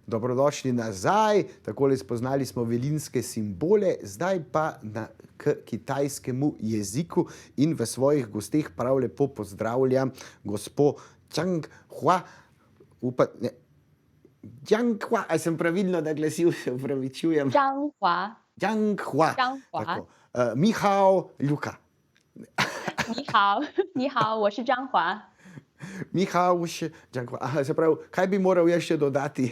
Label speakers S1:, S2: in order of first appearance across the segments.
S1: Dobrodošli nazaj, takole spoznali smo velinske simbole, zdaj pa k kitajskemu jeziku in v svojih gosteh prav lepo pozdravljam gospo Zhang Hua. Zhang Hua, a sem pravilno naglasil, se opravičujem.
S2: Zhang Hua.
S1: Zhang Hua.
S2: Zhang Hua.
S1: Tako. Ni hao, Luka.
S2: 你好，你好，我是张华。
S1: Ni hao, Zhang Hua. Aha, se pravi, kaj bi moral jaz še dodati?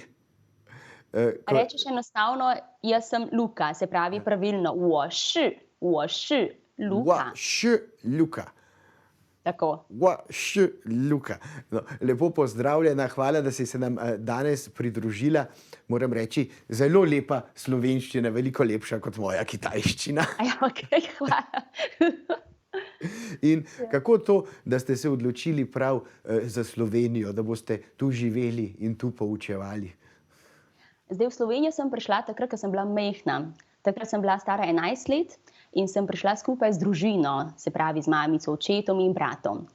S2: Rečeš enostavno, jaz sem Luka, se pravi pravilno. 我是 Luka.
S1: Luka.
S2: Tako.
S1: Luka. No, lepo pozdravljena, hvala, da si se nam danes pridružila. Moram reči, zelo lepa slovenščina, veliko lepša kot moja kitajščina.
S2: Ja, okej, hvala.
S1: In kako to, da ste se odločili prav za Slovenijo, da boste tu živeli in tu poučevali?
S2: Zdaj, v Slovenijo sem prišla takrat, ko sem bila majhna. Takrat sem bila stara 11 let in sem prišla skupaj z družino, se pravi z mamico, očetom in bratom.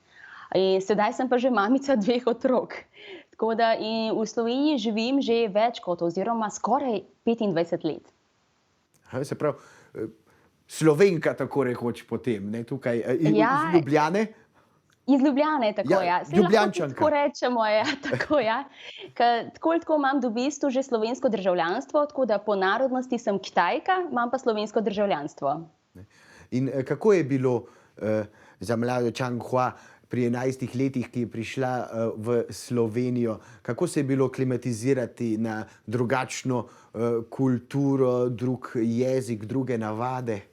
S2: In sedaj sem pa že mamica 2 otrok. Tako da in v Sloveniji živim že več kot oziroma skoraj 25 let.
S1: Se pravi, Slovenka tako rekoč potem, ne, tukaj iz Ljubljane?
S2: Iz Ljubljane, tako ja. Saj
S1: Ljubljančanka.
S2: lahko tako rečemo, ja, tako ja. Ker tako ali tako imam v bistvu že slovensko državljanstvo, tako da po narodnosti sem Kitajka, imam pa slovensko državljanstvo.
S1: In kako je bilo za mlado Zhang Hua pri 11 letih, ki je prišla v Slovenijo, kako se je bilo klimatizirati na drugačno kulturo, drug jezik, druge navade?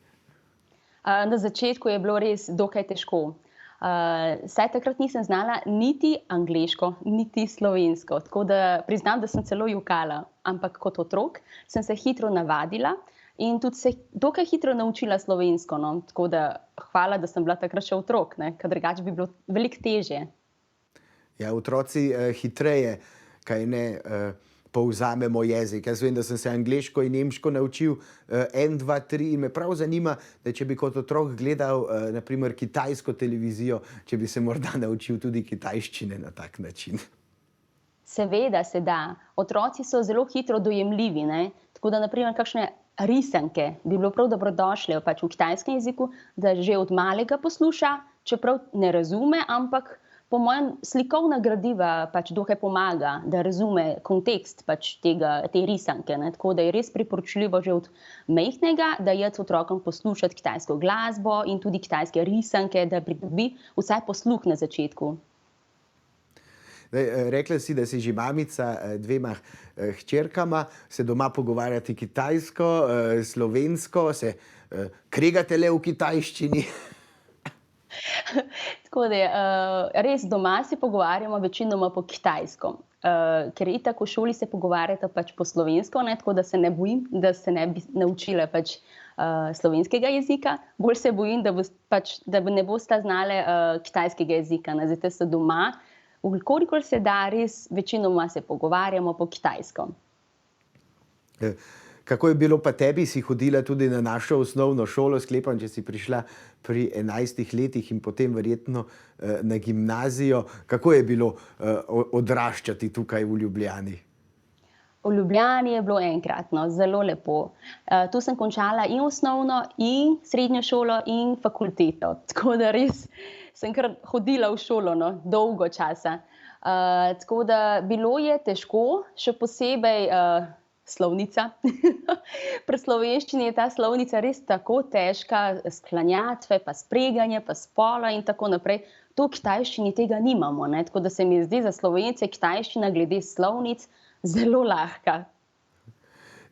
S2: Na začetku je bilo res dokaj težko. Saj takrat nisem znala niti angleško, niti slovensko, tako da priznam, da sem celo jokala. Ampak kot otrok sem se hitro navadila in tudi se dokaj hitro naučila slovensko, no. Tako da hvala, da sem bila takrat še otrok, ne, ker drugače bi bilo veliko težje.
S1: Ja, otroci hitreje, kaj ne, povzamemo jezik. Jaz vem, da sem se angleško in nemško naučil 1, 2, 3 in me prav zanima, da če bi kot otrok gledal na primer kitajsko televizijo, če bi se morda naučil tudi kitajščine na tak način.
S2: Seveda se da. Otroci so zelo hitro dojemljivi, ne. Tako da na primer kakšne risanke bi bilo prav dobrodošle pač v kitajskem jeziku, da že od malega posluša, čeprav ne razume, ampak po mojem slikovna gradiva pač dokaj pomaga, da razume kontekst pač te risanke, ne. Tako da je res priporočljivo že od majhnega, da je otrokom poslušati kitajsko glasbo in tudi kitajske risanke, da pridobi vsaj posluh na začetku.
S1: Rekla si, da si že mamica 2 hčerkama, se doma pogovarjate kitajsko, slovensko, se kregate le v kitajščini?
S2: Tako da res doma se pogovarjamo večinoma po kitajsko, ker itak v šoli se pogovarjata pač po slovensko, ne, tako da se ne bojim, da se ne bi naučila pač slovenskega jezika, bolj se bojim, da ne bosta znale kitajskega jezika, ne, zato se doma, kolikor se da, res večinoma se pogovarjamo po kitajsko.
S1: Kako je bilo pa tebi? Si hodila tudi na našo osnovno šolo, sklepam, če si prišla pri 11 letih in potem verjetno na gimnazijo. Kako je bilo odraščati tukaj v Ljubljani?
S2: V Ljubljani je bilo enkratno, zelo lepo. Tu sem končala in osnovno in srednjo šolo in fakulteto, tako da res sem kar hodila v šolo, no, dolgo časa. Tako da bilo je težko, še posebej slovnica. Pri slovenščini je ta slovnica res tako težka, sklanjatve, pa spreganje, pa spola in tako naprej. Tu v kitajščini tega nimamo, ne, tako da se mi zdi za Slovence kitajščina glede slovnic zelo lahka.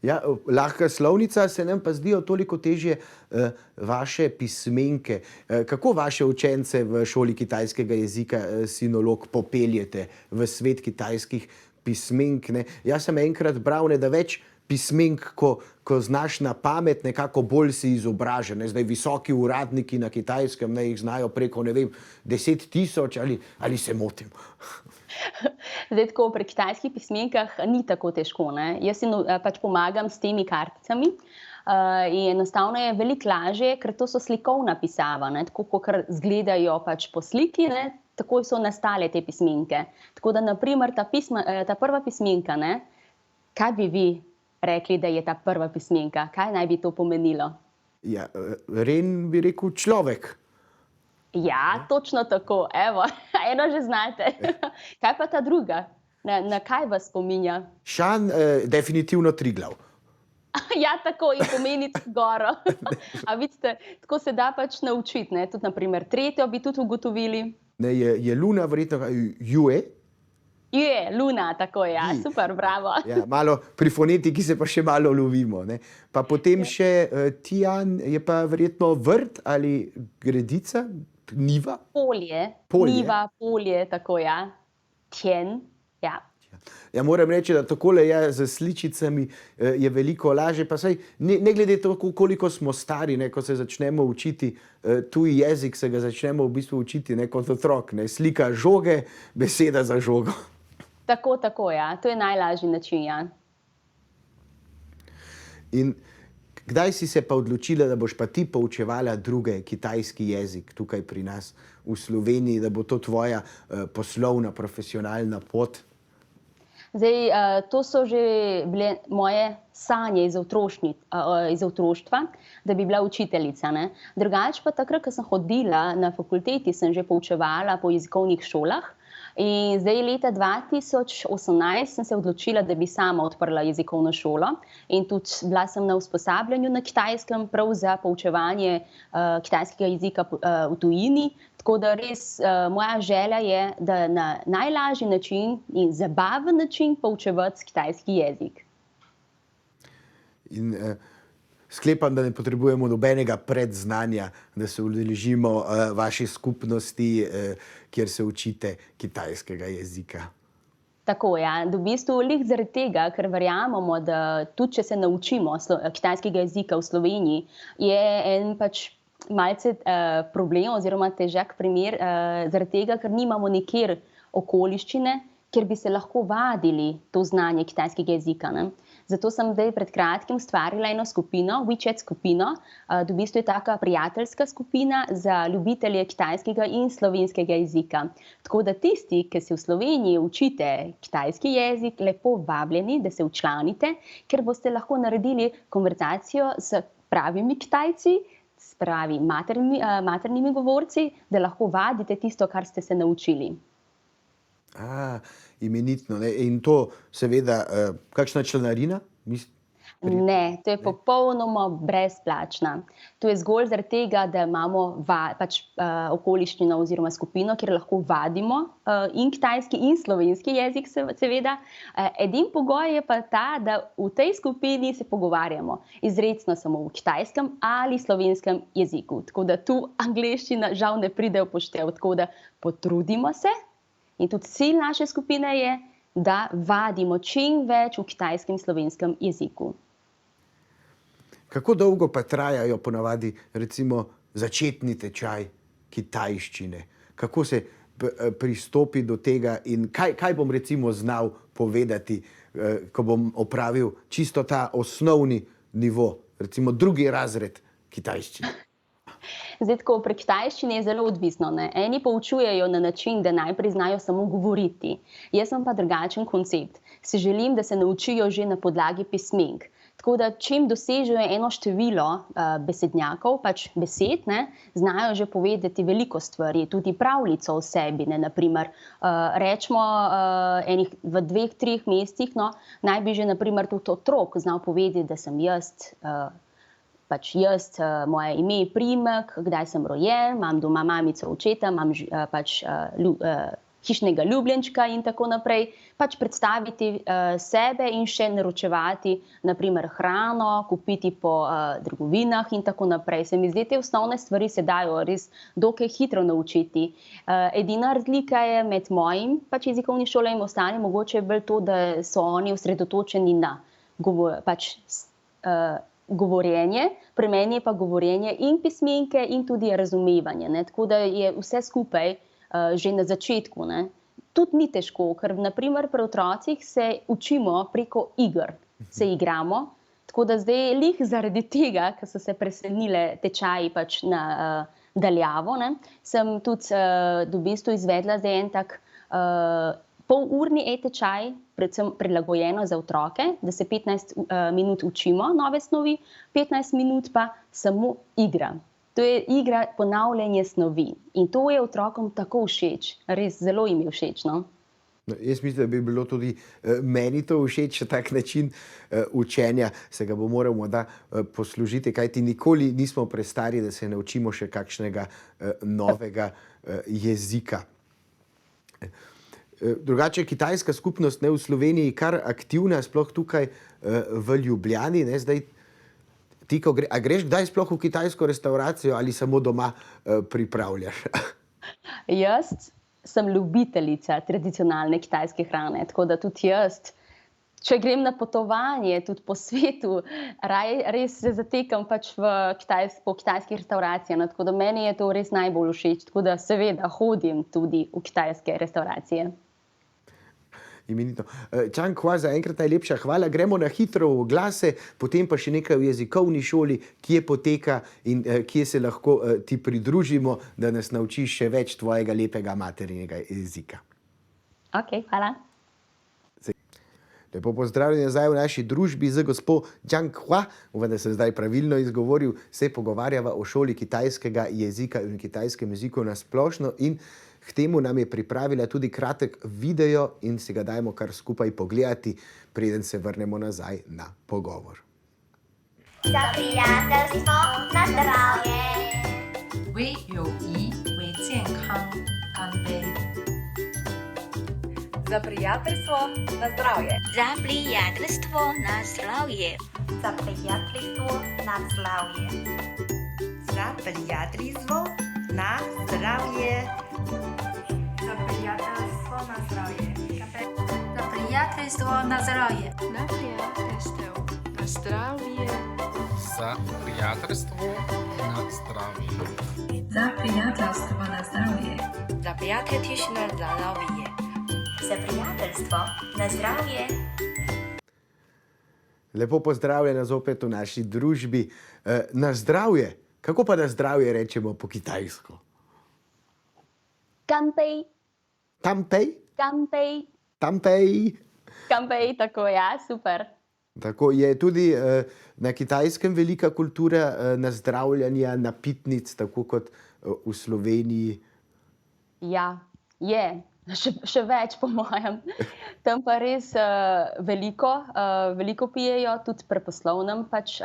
S1: Ja, lahka slovnica, se nam pa zdijo toliko težje vaše pismenke. Kako vaše učence v šoli kitajskega jezika sinolog popeljete v svet kitajskih pismenk, ne? Jaz sem enkrat bral, da več pismenk, ko znaš na pamet, nekako bolj si izobražen. Zdaj visoki uradniki na Kitajskem, ne, jih znajo preko, ne vem, 10 000 ali se motim?
S2: Zdaj tako, pri kitajskih pismenkah ni tako težko, ne. Jaz si pač pomagam s temi karticami in enostavno je veliko lažje, ker to so slikovna pisava, ne, tako kakor izgledajo pač po sliki, ne, takoj so nastale te pismenke. Tako da na primer ta prva pismenka, ne, Kaj bi vi rekli, da je ta prva pismenka? Kaj naj bi to pomenilo?
S1: Ja, Ren bi rekel človek.
S2: Ja, točno tako. Evo, eno že znate. Kaj pa ta druga? Na kaj vas spominja?
S1: Šan, definitivno Triglav.
S2: Ja, tako in pomeni goro. A vidite, tako se da pač naučiti, ne? Tudi, na primer, tretjo bi tudi ugotovili.
S1: Ne, je Luna verjetno Jue.
S2: Je, Luna, tako je, ja,
S1: Ji.
S2: super, bravo.
S1: Ja, malo pri fonetiki se pa še malo lovimo, ne. Pa potem še Tijan je pa verjetno vrt ali gredica, njiva.
S2: Polje,
S1: Polje.
S2: njiva, polje, tako ja. Tjen, ja.
S1: Ja, moram reči, da takole je z sličicami je veliko lažje, pa saj ne glede to, koliko smo stari, ne, ko se začnemo učiti tuji jezik, se ga začnemo v bistvu učiti, ne, kot otrok, ne, slika žoge, beseda za žogo.
S2: Tako, ja. To je najlažji način, ja.
S1: In kdaj si se pa odločila, da boš pa ti poučevala druge kitajski jezik tukaj pri nas v Sloveniji, da bo to tvoja poslovna, profesionalna pot?
S2: Zdaj, to so že bile moje sanje iz otroštva, da bi bila učiteljica, ne. Drugače pa takrat, ko sem hodila na fakulteti, sem že poučevala po jezikovnih šolah in zdaj leta 2018 sem se odločila, da bi sama odprla jezikovno šolo in tudi bila sem na usposabljanju na Kitajskem prav za poučevanje kitajskega jezika v tujini. Tako da res moja želja je, da na najlažji način in zabaven način poučevati kitajski jezik.
S1: In sklepam, da ne potrebujemo nobenega predznanja, da se udeležimo vaše skupnosti, kjer se učite kitajskega jezika.
S2: Tako, ja. V bistvu glih zaradi tega, ker verjamemo, da tudi če se naučimo kitajskega jezika v Sloveniji, je en pač malce problem oziroma težak primer zaradi tega, ker nimamo nikjer okoliščine, kjer bi se lahko vadili to znanje kitajskega jezika, ne. Zato sem zdaj pred kratkim ustvarila eno skupino, WeChat skupino. V bistvu je taka prijateljska skupina za ljubitelje kitajskega in slovenskega jezika. Tako da tisti, ki se v Sloveniji učite kitajski jezik, lepo vabljeni, da se včlanite, ker boste lahko naredili konverzacijo s pravimi Kitajci, s pravi maternimi govorci, da lahko vadite tisto, kar ste se naučili.
S1: Imenitno, ne. In to seveda, kakšna članarina?
S2: Ne, to je popolnoma brezplačna. To je zgolj zaradi tega, da imamo pač okoliščino oziroma skupino, kjer lahko vadimo in kitajski in slovenski jezik seveda. Edini pogoj je pa ta, da v tej skupini se pogovarjamo izrecno samo v kitajskem ali slovenskem jeziku. Tako da tu angleščina žal ne pride v poštev, tako da potrudimo se. In tudi cilj naše skupine je, da vadimo čim več v kitajskem in slovenskem jeziku.
S1: Kako dolgo pa trajajo ponavadi recimo začetni tečaj kitajščine? Kako se pristopi do tega in kaj bom recimo znal povedati, ko bom opravil čisto ta osnovni nivo, recimo 2. razred kitajščine?
S2: Zdaj, tako pri kitajščini je zelo odvisno, ne. Eni poučujejo na način, da najprej znajo samo govoriti. Jaz imam pa drugačen koncept. Si želim, da se naučijo že na podlagi pismenk. Tako da čim dosežejo eno število besednjakov, pač besed, ne, znajo že povedati veliko stvari, tudi pravljico o sebi, ne, na primer. Recimo v 2-3 mesecih, no, naj bi že na primer tudi otrok znal povedati, da sem jaz, moje ime, priimek, kdaj sem rojen, imam doma mamico, očeta, imam pač hišnega ljubljenčka in tako naprej. Pač predstaviti sebe in še naročevati, na primer hrano, kupiti po trgovinah in tako naprej. Se mi zdi, te osnovne stvari se dajo res dokaj hitro naučiti. Edina razlika je med mojim pač jezikovnim šolam in ostalim mogoče bolj to, da so oni osredotočeni na govorjenje, pri meni je pa govorjenje in pismenke in tudi razumevanje, ne. Tako da je vse skupaj že na začetku, ne. Tudi ni težko, ker na primer pri otrocih se učimo preko iger, se igramo. Tako da zdaj glih zaradi tega, ker so se preselile tečaji pač na daljavo, ne, sem tudi v bistvu izvedla zdaj en tak polurni e-tečaj, predvsem prilagojeno za otroke, da se 15 minut učimo nove snovi, 15 minut pa samo igra. To je igra ponavljanje snovi in to je otrokom tako všeč, res zelo jim je všeč, no.
S1: Jaz mislim, da bi bilo tudi meni to všeč, tak način učenja, se ga bo moral morda poslužiti, kajti nikoli nismo prestari, da se naučimo še kakšnega novega jezika. Drugače, kitajska skupnost v Sloveniji kar aktivna, sploh tukaj v Ljubljani, ne, zdaj ti, a greš kdaj sploh v kitajsko restavracijo ali samo doma pripravljaš?
S2: Jaz sem ljubiteljica tradicionalne kitajske hrane, tako da tudi jaz, če grem na potovanje tudi po svetu, res se zatekam pač po kitajskih restavracijah, tako da meni je to res najbolj všeč, tako da seveda hodim tudi v kitajske restavracije.
S1: Imenitno. Čang Hua, za enkrat najlepša hvala. Gremo na hitro v oglase, potem pa še nekaj v jezikovni šoli, kje poteka in kje se lahko ti pridružimo, da nas naučiš še več tvojega lepega materinega jezika.
S2: Ok, hvala.
S1: Lepo pozdravljeni nazaj v naši družbi z gospo Čang Hua. Upam, da sem zdaj pravilno izgovoril. Se pogovarjava o šoli kitajskega jezika in kitajskem jeziku na splošno in k temu nam je pripravila tudi kratek video in si ga dajmo kar skupaj pogledati, preden se vrnemo nazaj na pogovor.
S3: Za prijateljstvo, na zdravje!
S4: 为友谊，为健康，干杯！
S5: Za prijateljstvo, na zdravje!
S3: Za prijateljstvo, na zdravje!
S5: Za prijateljstvo, na zdravje!
S6: Za prijateljstvo, na zdravje!
S5: Za prijateljstvo, na zdravje!
S4: Za prijateljstvo na zdravje!
S7: Na prijateljstvo, na zdravje.
S8: Za prijateljstvo na zdravje.
S4: Za prijateljstvo na zdravje!
S5: Za prijateljstvo, na zdravje!
S3: Za prijateljstvo, na zdravje!
S1: Lepo pozdravljena zopet v naši družbi. Na zdravje. Kako pa na zdravje rečemo po kitajsko?
S2: 干杯
S1: Tampej?
S2: 干杯
S1: Tampej.
S2: 干杯 tako ja, super.
S1: Tako je tudi na kitajskem velika kultura nazdravljanja napitnic, tako kot v Sloveniji.
S2: Ja, je. Še več po mojem. Tam pa res veliko pijejo, tudi preposlovnem pač,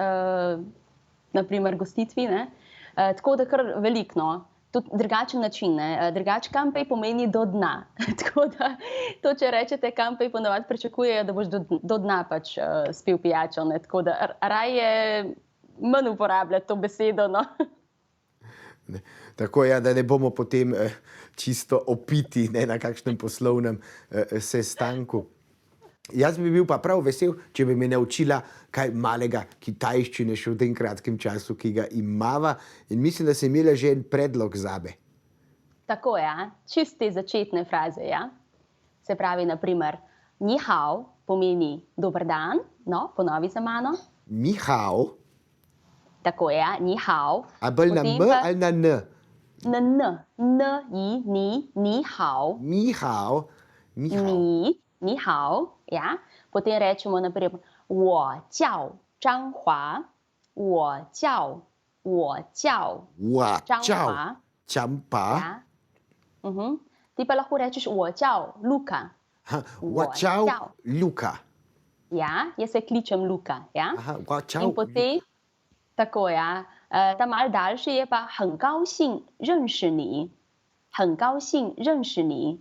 S2: naprimer gostitvi, ne. Tako da kar veliko, no. Tudi drugačen način, ne. Drugače kanpej pomeni do dna. Tako da to, če rečete kanpej, ponavadi pričakujejo, da boš do dna pač spil pijačo, ne. Tako da raje manj uporabljati to besedo, no.
S1: Ne. Tako ja, da ne bomo potem čisto opiti, ne, na kakšnem poslovnem sestanku. Jaz bi bil pa prav vesel, če bi me naučila kaj malega kitajščine še v tem kratkem času, ki ga imava. In mislim, da sem imela že en predlog zame.
S2: Tako ja, čiste začetne fraze, ja. Se pravi, naprimer, ni hao pomeni dober dan, no, ponovi za mano.
S1: Ni hao.
S2: Tako ja, ni hao.
S1: A bolj na
S2: Potem
S1: m
S2: pa
S1: ali na n?
S2: Na n, ni hao.
S1: Ni hao. Ni hao.
S2: Ni hao, ja. Potem rečemo naprimer, 我叫张华，我叫
S1: Wa
S2: 张
S1: čau.
S2: 华，
S1: Čampa.
S2: ja. Ti pa lahko rečeš 我叫 Luka,
S1: Wa čau Luka.
S2: ja, jaz se kličem Luka, ja.
S1: Wa čau.
S2: In potem, tako ja, ta mal daljši je pa 很高兴认识你，很高兴认识你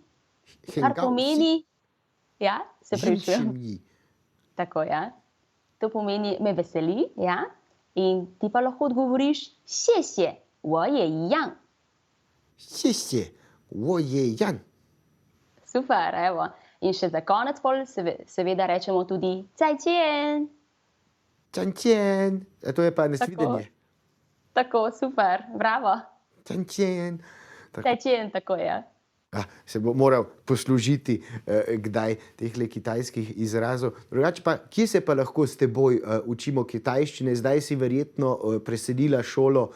S2: ，kar pomeni, ja, se pravičujem. Tako, ja. To pomeni, me veseli, ja. In ti pa lahko odgovoriš, 谢谢，我也一样。
S1: 谢谢，我也一样。
S2: Super, evo. In še za konec pol seveda rečemo tudi 再见。
S1: 再见. To je pa nasvidenje.
S2: Tako, super, bravo.
S1: 再见.
S2: 再见, tako je.
S1: Se bo moral poslužiti kdaj tehle kitajskih izrazov. Drugače pa, kje se pa lahko s teboj učimo kitajščine? Zdaj si verjetno preselila šolo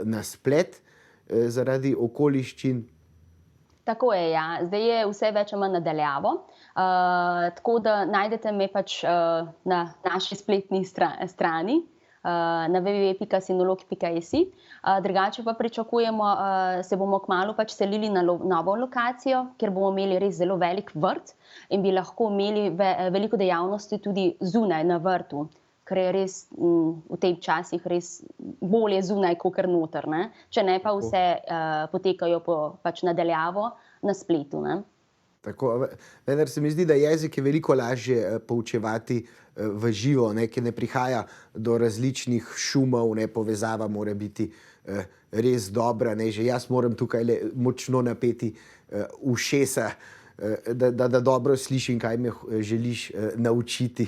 S1: na splet zaradi okoliščin.
S2: Tako je, ja. Zdaj je vse več ali manj nadaljavo. Tako da najdete me pač na naši spletni strani, na www.sinolog.si. Drugače pa pričakujemo, se bomo kmalu pač selili na novo lokacijo, kjer bomo imeli res zelo velik vrt in bi lahko imeli veliko dejavnosti tudi zunaj na vrtu, ker je res v teh časih res bolje zunaj kakor noter, ne? Če ne pa vse potekajo pač nadaljavo na spletu, ne?
S1: Tako, vendar se mi zdi, da jezik je veliko lažje poučevati v živo, ne, ker ne prihaja do različnih šumov, ne, povezava mora biti res dobra, ne, že jaz moram tukaj močno napeti ušesa, da dobro slišim, kaj me želiš naučiti.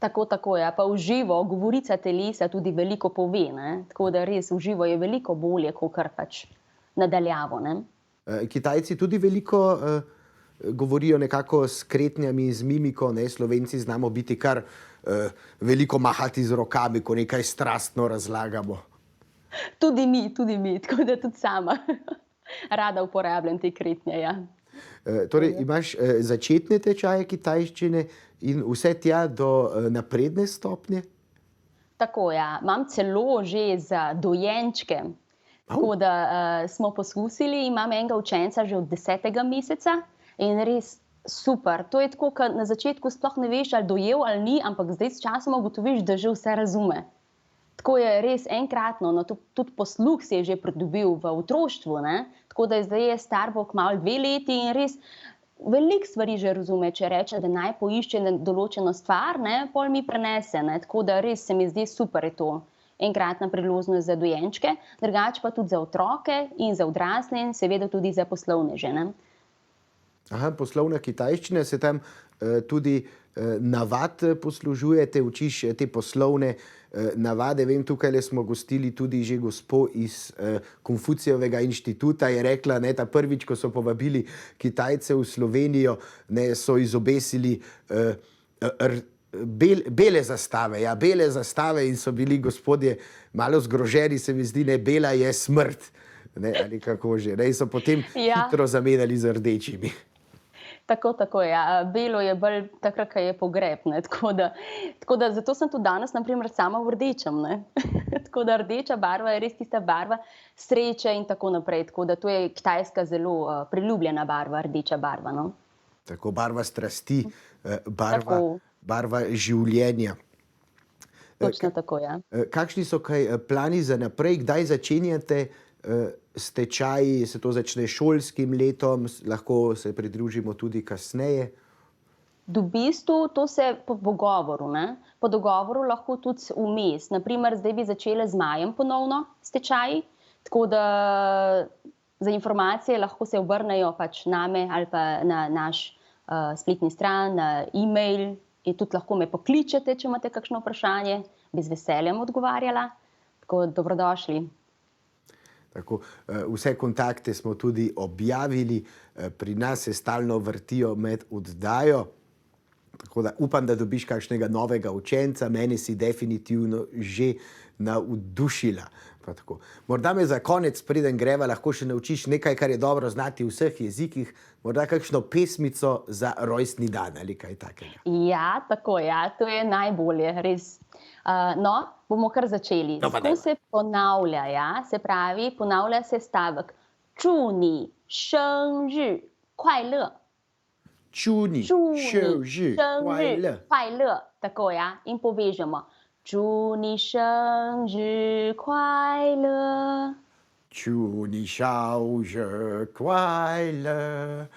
S2: Tako je, pa v živo govorica telesa tudi veliko pove, ne? Tako da res v živo je veliko bolje, kakor pač nadaljavo, ne?
S1: Kitajci tudi veliko govorijo nekako s kretnjami, z mimiko, ne? Slovenci znamo biti kar veliko mahati z rokami, ko nekaj strastno razlagamo.
S2: Tudi mi, tako da tudi sama rada uporabljam te kretnje, ja.
S1: Torej, imaš začetne tečaje kitajščine in vse tja do napredne stopnje?
S2: Tako, ja. Imam celo že za dojenčke. Tako da smo poskusili, imam enega učenca že od 10. meseca in res super. To je tako, ker na začetku sploh ne veš, ali dojel ali ni, ampak zdaj s časom ugotoviš, da že vse razume. Tako je res enkratno, no, tudi posluh si je že pridobil v otroštvu, ne? Tako da zdaj je star bo kmalu 2 leti in res veliko stvari že razume, če reče, da naj poišče določeno stvar, ne, pol mi prenese, ne? Tako da res se mi zdi super je to enkratna priložnost za dojenčke, drugače pa tudi za otroke in za odrasle in seveda tudi za poslovneže, ne?
S1: Aha, poslovna kitajščina, se tam tudi navad poslužujete, učiš te poslovne navade. Vem, tukaj smo gostili tudi že gospo iz Konfucijevega inštituta, je rekla, ne, ta prvič, ko so povabili Kitajce v Slovenijo, ne, so izobesili bele zastave, ja, bele zastave in so bili gospodje malo zgroženi, se mi zdi, ne, bela je smrt, ne, ali kako že, ne, in so potem hitro zamenjali z rdečimi.
S2: Tako, ja. Belo je bolj takrat, ko je pogreb, ne? Tako da zato sem tudi danes, na primer, sama v rdečem, ne? Tako da rdeča barva je res tista barva sreče in tako naprej. Tako da to je kitajska zelo priljubljena barva, rdeča barva, no?
S1: Tako, barva strasti, barva življenja.
S2: Točno tako, ja.
S1: Kakšni so kaj plani za naprej, kdaj začenjate s tečaji, se to začne šolskim letom, lahko se pridružimo tudi kasneje?
S2: V bistvu to se po dogovoru, ne? Po dogovoru lahko tudi vmes. Naprimer, zdaj bi začele z majem ponovno s tečaji, tako da za informacije lahko se obrnejo pač name ali pa na naš spletni stran, na e-mail in tudi lahko me pokličete, če imate kakšno vprašanje, bi z veseljem odgovarjala, tako dobrodošli.
S1: Tako, vse kontakte smo tudi objavili, pri nas se stalno vrtijo med oddajo, tako da upam, da dobiš kakšnega novega učenca, mene si definitivno že navdušila. Pa tako. Morda me za konec, preden greva, lahko še naučiš nekaj, kar je dobro znati v vseh jezikih, morda kakšno pesmico za rojstni dan ali kaj takega.
S2: Ja, tako, ja, to je najbolje, res. No, bomo kar začeli. Tako se ponavlja, ja, se pravi, ponavlja se stavek. 祝你生日快乐.
S1: 祝你生日快乐.
S2: 快乐, tako, ja, in povežemo. 祝你生日快乐.
S1: 祝你生日快乐.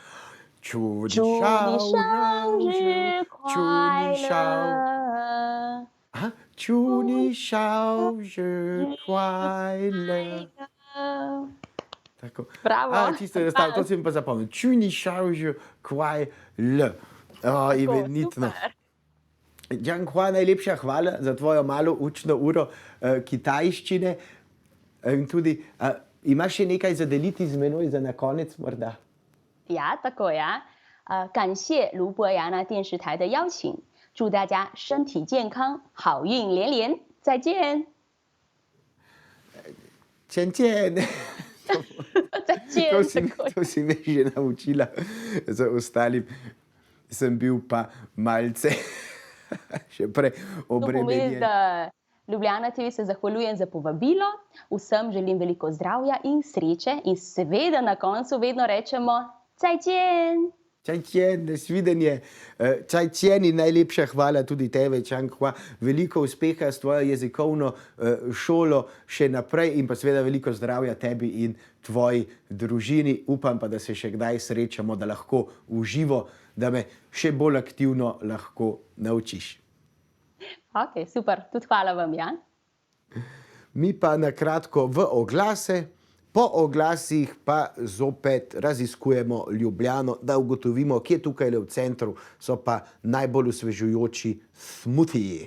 S1: 祝你生日快乐. 祝你生日快乐. Tako.
S2: Bravo.
S1: Čisto enostavno, to sem pa zapomnil. 祝你生日快乐. Imenitno. Jianhua, najlepša hvala za tvojo malo učno uro kitajščine. In tudi, imaš še nekaj za deliti z menoj za na konec morda?
S2: Ja, tako, ja. 感谢卢博雅纳电视台的邀请，祝大家身体健康，好运连连，再见。
S1: 见见。To si me že naučila, za ostalim sem bil pa malce še prej
S2: To pomeni,
S1: obremenjen.
S2: da Ljubljana TV se zahvaljujem za povabilo, vsem želim veliko zdravja in sreče in seveda na koncu vedno rečemo cajtjen!
S1: Čajčen, nasvidenje. Čajčen in najlepša hvala tudi tebe, Čankva. Veliko uspeha s tvojo jezikovno šolo še naprej in pa seveda veliko zdravja tebi in tvoji družini. Upam pa, da se še kdaj srečamo, da lahko v živo, da me še bolj aktivno lahko naučiš.
S2: Ok, super, tudi hvala vam, Jan.
S1: Mi pa na kratko v oglase. Po oglasih pa zopet raziskujemo Ljubljano, da ugotovimo, kje tukaj v centru so pa najbolj osvežujoči smutiji.